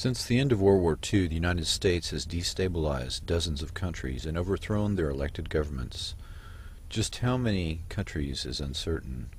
Since the end of World War II, the United States has destabilized dozens of countries and overthrown their elected governments. Just how many countries is uncertain.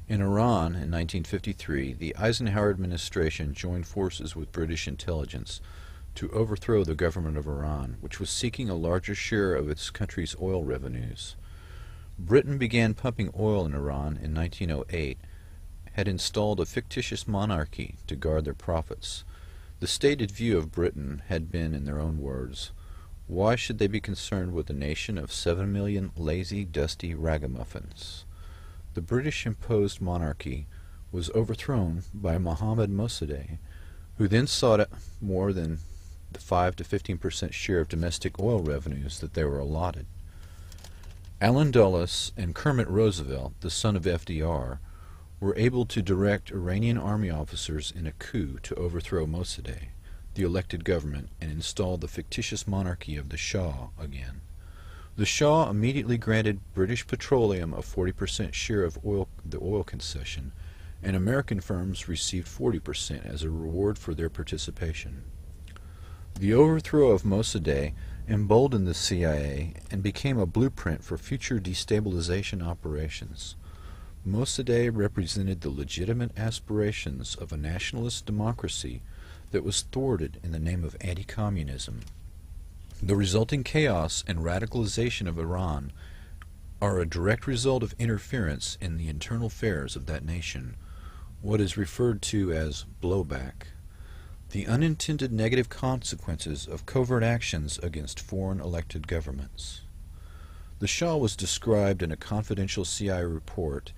In Iran in 1953, the Eisenhower administration joined forces with British intelligence to overthrow the government of Iran, which was seeking a larger share of its country's oil revenues. Britain began pumping oil in Iran in 1908, had installed a fictitious monarchy to guard their profits. The stated view of Britain had been, in their own words, why should they be concerned with a nation of 7 million lazy, dusty ragamuffins? The British-imposed monarchy was overthrown by Mohammad Mossadegh, who then sought more than the 5 to 15% share of domestic oil revenues that they were allotted. Allen Dulles and Kermit Roosevelt, the son of FDR, were able to direct Iranian army officers in a coup to overthrow Mossadegh, the elected government, and install the fictitious monarchy of the Shah again. The Shah immediately granted British Petroleum a 40% share of the oil concession, and American firms received 40% as a reward for their participation. The overthrow of Mossadegh emboldened the CIA and became a blueprint for future destabilization operations. Mossadegh represented the legitimate aspirations of a nationalist democracy that was thwarted in the name of anti-communism. The resulting chaos and radicalization of Iran are a direct result of interference in the internal affairs of that nation, what is referred to as blowback. The unintended negative consequences of covert actions against foreign elected governments. The Shah was described in a confidential CIA report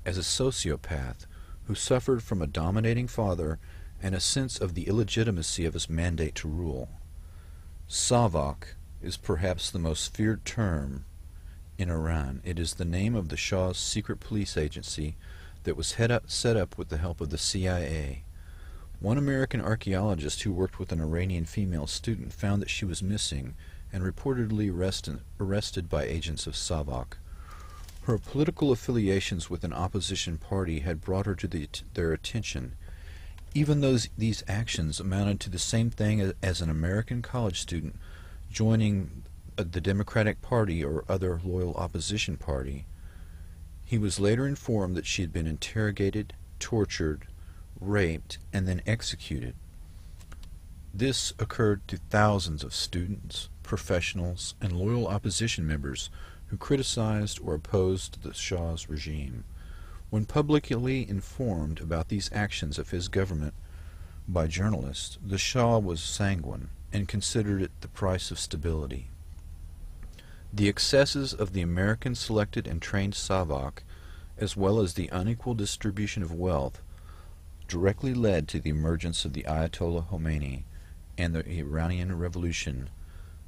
as a sociopath who suffered from a dominating father and a sense of the illegitimacy of his mandate to rule. Savak is perhaps the most feared term in Iran. It is the name of the Shah's secret police agency that was set up with the help of the CIA. One American archaeologist who worked with an Iranian female student found that she was missing and reportedly arrested by agents of Savak. Her political affiliations with an opposition party had brought her to their attention, even though these actions amounted to the same thing as an American college student joining the Democratic Party or other loyal opposition party. He was later informed that she had been interrogated, tortured, raped, and then executed. This occurred to thousands of students, professionals, and loyal opposition members who criticized or opposed the Shah's regime. When publicly informed about these actions of his government by journalists, the Shah was sanguine and considered it the price of stability. The excesses of the American selected and trained Savak, as well as the unequal distribution of wealth, directly led to the emergence of the Ayatollah Khomeini and the Iranian Revolution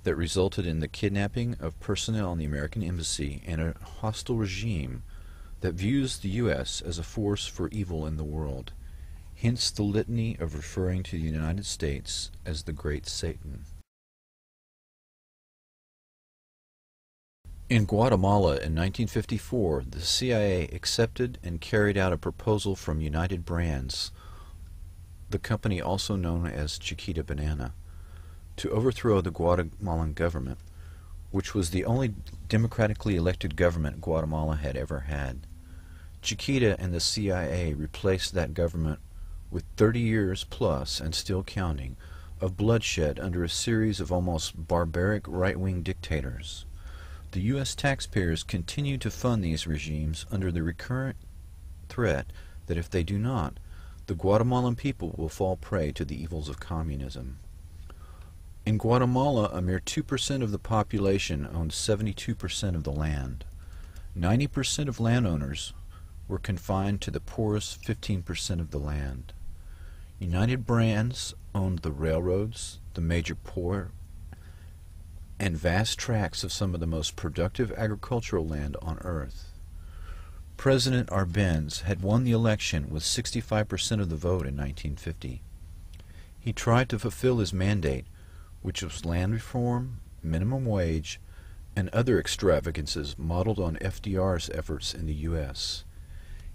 that resulted in the kidnapping of personnel in the American embassy and a hostile regime that views the U.S. as a force for evil in the world, hence the litany of referring to the United States as the Great Satan. In Guatemala in 1954, the CIA accepted and carried out a proposal from United Brands, the company also known as Chiquita Banana, to overthrow the Guatemalan government, which was the only democratically elected government Guatemala had ever had. Chiquita and the CIA replaced that government with 30 years plus, and still counting, of bloodshed under a series of almost barbaric right-wing dictators. The U.S. taxpayers continue to fund these regimes under the recurrent threat that if they do not, the Guatemalan people will fall prey to the evils of communism. In Guatemala, a mere 2% of the population owned 72% of the land. 90% of landowners were confined to the poorest 15% of the land. United Brands owned the railroads, the major port, and vast tracts of some of the most productive agricultural land on earth. President Arbenz had won the election with 65% of the vote in 1950. He tried to fulfill his mandate, which was land reform, minimum wage, and other extravagances modeled on FDR's efforts in the U.S.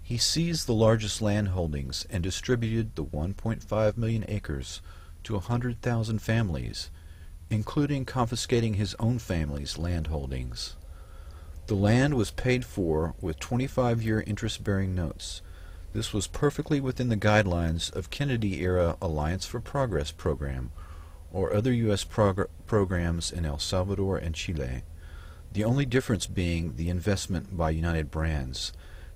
He seized the largest land holdings and distributed the 1.5 million acres to 100,000 families, including confiscating his own family's land holdings. The land was paid for with 25-year interest-bearing notes. This was perfectly within the guidelines of Kennedy-era Alliance for Progress program or other U.S. programs in El Salvador and Chile, the only difference being the investment by United Brands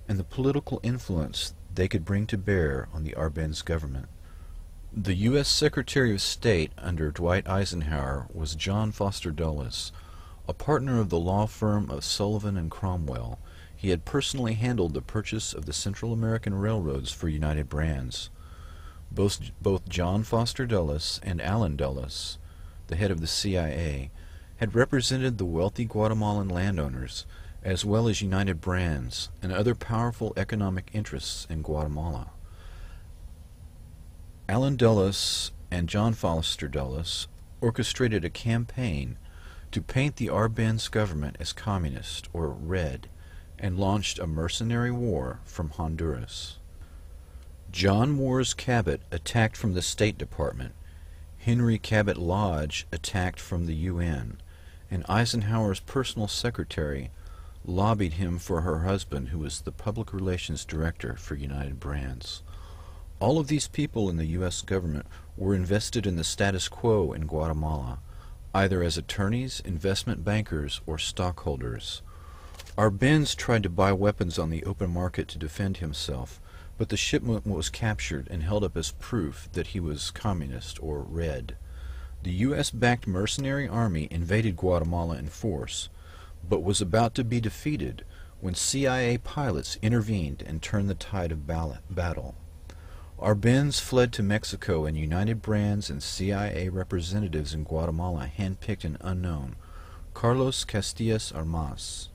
and the political influence they could bring to bear on the Arbenz government. The U.S. Secretary of State under Dwight Eisenhower was John Foster Dulles, a partner of the law firm of Sullivan and Cromwell. He had personally handled the purchase of the Central American railroads for United Brands. Both John Foster Dulles and Allen Dulles, the head of the CIA, had represented the wealthy Guatemalan landowners, as well as United Brands and other powerful economic interests in Guatemala. Allen Dulles and John Foster Dulles orchestrated a campaign to paint the Arbenz government as communist, or red, and launched a mercenary war from Honduras. John Moore's Cabot attacked from the State Department, Henry Cabot Lodge attacked from the UN, and Eisenhower's personal secretary lobbied him for her husband, who was the public relations director for United Brands. All of these people in the U.S. government were invested in the status quo in Guatemala, either as attorneys, investment bankers, or stockholders. Arbenz tried to buy weapons on the open market to defend himself, but the shipment was captured and held up as proof that he was communist or red. The U.S.-backed mercenary army invaded Guatemala in force, but was about to be defeated when CIA pilots intervened and turned the tide of battle. Arbenz fled to Mexico, and United Brands and CIA representatives in Guatemala handpicked an unknown, Carlos Castillas Armas.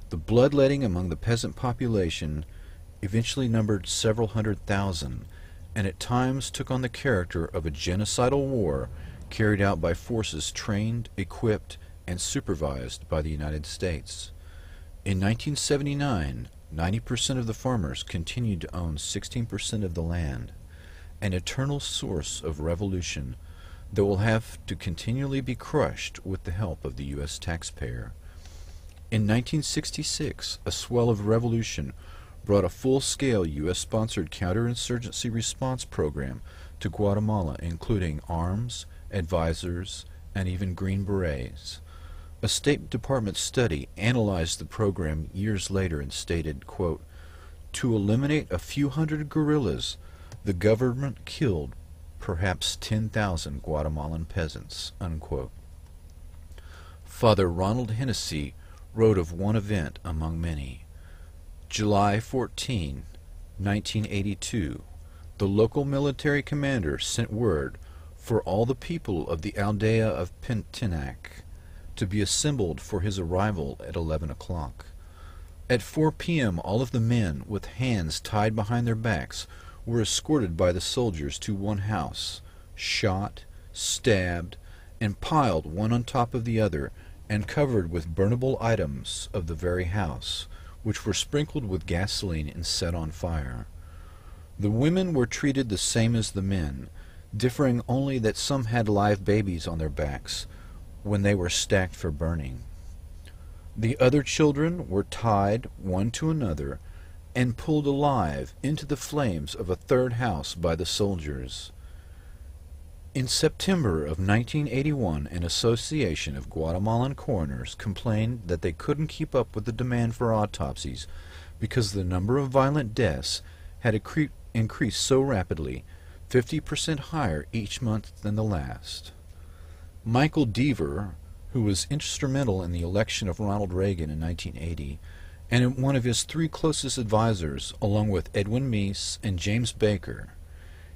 The bloodletting among the peasant population eventually numbered several 100,000, and at times took on the character of a genocidal war carried out by forces trained, equipped, and supervised by the United States. In 1979, 90% of the farmers continued to own 16% of the land, an eternal source of revolution that will have to continually be crushed with the help of the U.S. taxpayer. In 1966, a swell of revolution brought a full-scale U.S.-sponsored counterinsurgency response program to Guatemala, including arms, advisors, and even Green Berets. A State Department study analyzed the program years later and stated, quote, "To eliminate a few hundred guerrillas, the government killed perhaps 10,000 Guatemalan peasants," unquote. Father Ronald Hennessy wrote of one event among many. July 14, 1982, the local military commander sent word for all the people of the Aldea of Pentinac to be assembled for his arrival at 11 o'clock. At 4 p.m., all of the men, with hands tied behind their backs, were escorted by the soldiers to one house, shot, stabbed, and piled one on top of the other, and covered with burnable items of the very house, which were sprinkled with gasoline and set on fire. The women were treated the same as the men, differing only that some had live babies on their backs when they were stacked for burning. The other children were tied one to another and pulled alive into the flames of a third house by the soldiers. In September of 1981, an association of Guatemalan coroners complained that they couldn't keep up with the demand for autopsies because the number of violent deaths had increased so rapidly, 50% higher each month than the last. Michael Deaver, who was instrumental in the election of Ronald Reagan in 1980, and one of his three closest advisors, along with Edwin Meese and James Baker.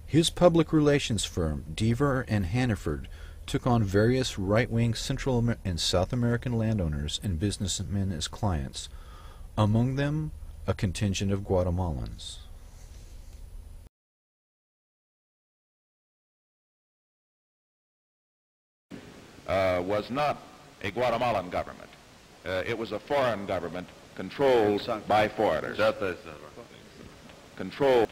His public relations firm, Deaver and Hannaford, took on various right-wing Central and South American landowners and businessmen as clients, among them a contingent of Guatemalans. Was not a Guatemalan government. It was a foreign government controlled by foreigners. Control.